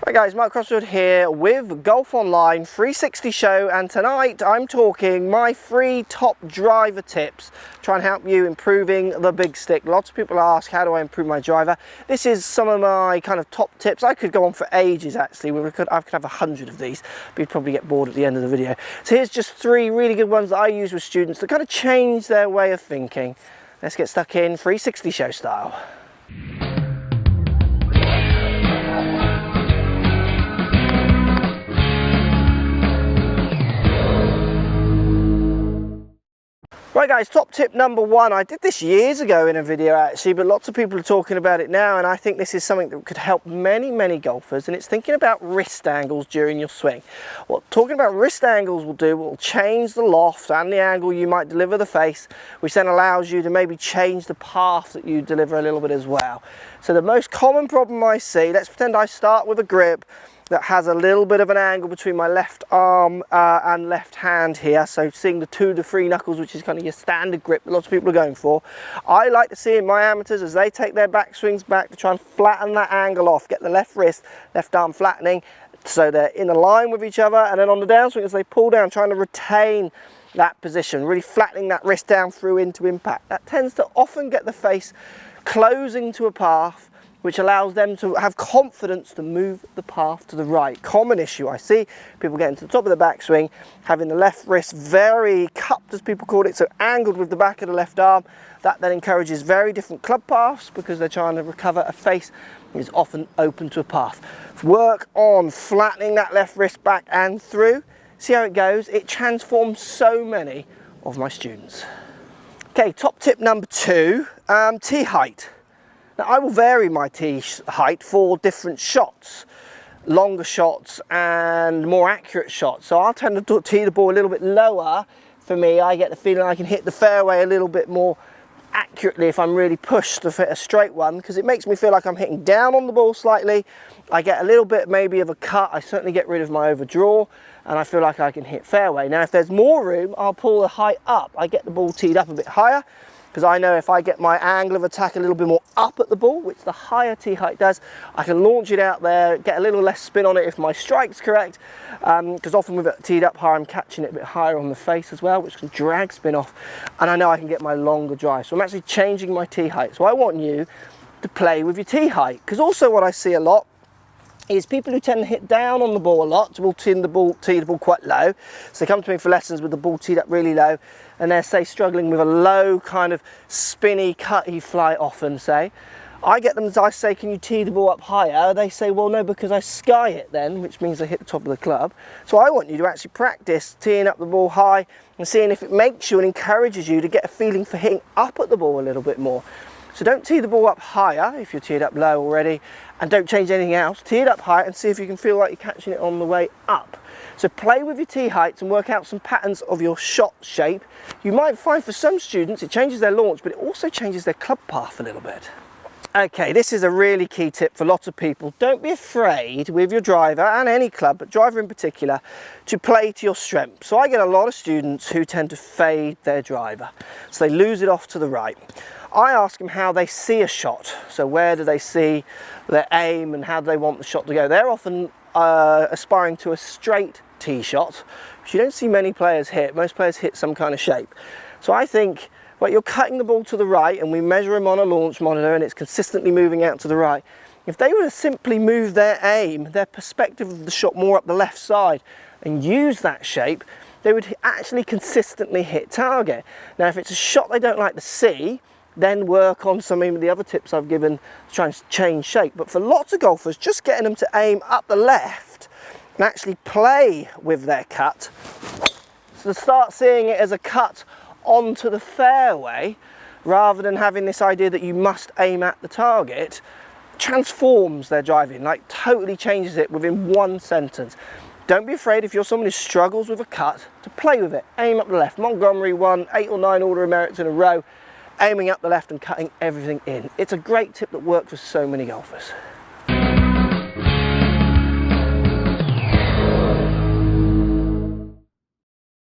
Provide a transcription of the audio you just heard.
Hi guys, Mark Crossfield here with GolfOnline 360 show, and tonight I'm talking my free top driver tips, try and help you improving the big stick. Lots of people ask, how do I improve my driver? This is some of my kind of top tips. I could go on for ages actually. I could have 100 of these, but you'd probably get bored at the end of the video. So here's just 3 really good ones that I use with students to kind of change their way of thinking. Let's get stuck in 360 show style. Right guys, top tip number 1. I did this years ago in a video actually, but lots of people are talking about it now, and I think this is something that could help many golfers, and it's thinking about wrist angles during your swing. What talking about wrist angles will do, will change the loft and the angle you might deliver the face, which then allows you to maybe change the path that you deliver a little bit as well. So the most common problem I see, let's pretend I start with a grip that has a little bit of an angle between my left arm and left hand here, so seeing the 2 to 3 knuckles, which is kind of your standard grip that lots of people are going for. I like to see in my amateurs as they take their back swings back to try and flatten that angle off, get the left wrist, left arm flattening so they're in a line with each other, and then on the downswing as they pull down, trying to retain that position, really flattening that wrist down through into impact. That tends to often get the face closing to a path, which allows them to have confidence to move the path to the right. Common issue I see, people getting to the top of the backswing, having the left wrist very cupped, as people call it, so angled with the back of the left arm. That then encourages very different club paths because they're trying to recover a face that is often open to a path. Work on flattening that left wrist back and through. See how it goes? It transforms so many of my students. Okay, top tip number 2, tee height. Now I will vary my tee height for different shots, longer shots and more accurate shots. So I'll tend to tee the ball a little bit lower. For me, I get the feeling I can hit the fairway a little bit more accurately if I'm really pushed to hit a straight one, because it makes me feel like I'm hitting down on the ball slightly. I get a little bit maybe of a cut. I certainly get rid of my overdraw, and I feel like I can hit fairway. Now if there's more room, I'll pull the height up. I get the ball teed up a bit higher, because I know if I get my angle of attack a little bit more up at the ball, which the higher tee height does, I can launch it out there, get a little less spin on it if my strike's correct, because often with it teed up higher, I'm catching it a bit higher on the face as well, which can drag spin off, and I know I can get my longer drive. So I'm actually changing my tee height. So I want you to play with your tee height, because also what I see a lot is people who tend to hit down on the ball a lot, will tee the ball quite low. So they come to me for lessons with the ball teed up really low, and they're, say, struggling with a low kind of spinny, cutty fly often, say. I get them, as I say, can you tee the ball up higher? They say, well, no, because I sky it then, which means I hit the top of the club. So I want you to actually practice teeing up the ball high and seeing if it makes you and encourages you to get a feeling for hitting up at the ball a little bit more. So don't tee the ball up higher if you're teed up low already, and don't change anything else. Tee it up high and see if you can feel like you're catching it on the way up. So play with your tee heights and work out some patterns of your shot shape. You might find for some students it changes their launch, but it also changes their club path a little bit. Okay, this is a really key tip for lots of people. Don't be afraid with your driver, and any club, but driver in particular, to play to your strength. So I get a lot of students who tend to fade their driver, so they lose it off to the right. I ask them how they see a shot. So where do they see their aim and how do they want the shot to go? They're often aspiring to a straight tee shot, which you don't see many players hit. Most players hit some kind of shape. So I think, well, you're cutting the ball to the right, and we measure them on a launch monitor, and it's consistently moving out to the right. If they were to simply move their aim, their perspective of the shot more up the left side, and use that shape, they would actually consistently hit target. Now, if it's a shot they don't like to see, then work on some of the other tips I've given to try and change shape. But for lots of golfers, just getting them to aim up the left and actually play with their cut, so start seeing it as a cut onto the fairway rather than having this idea that you must aim at the target, transforms their driving, like totally changes it within one sentence. Don't be afraid if you're someone who struggles with a cut to play with it. Aim up the left. Montgomery won 8 or 9 Order of Merits in a row, aiming up the left and cutting everything in. It's a great tip that works for so many golfers.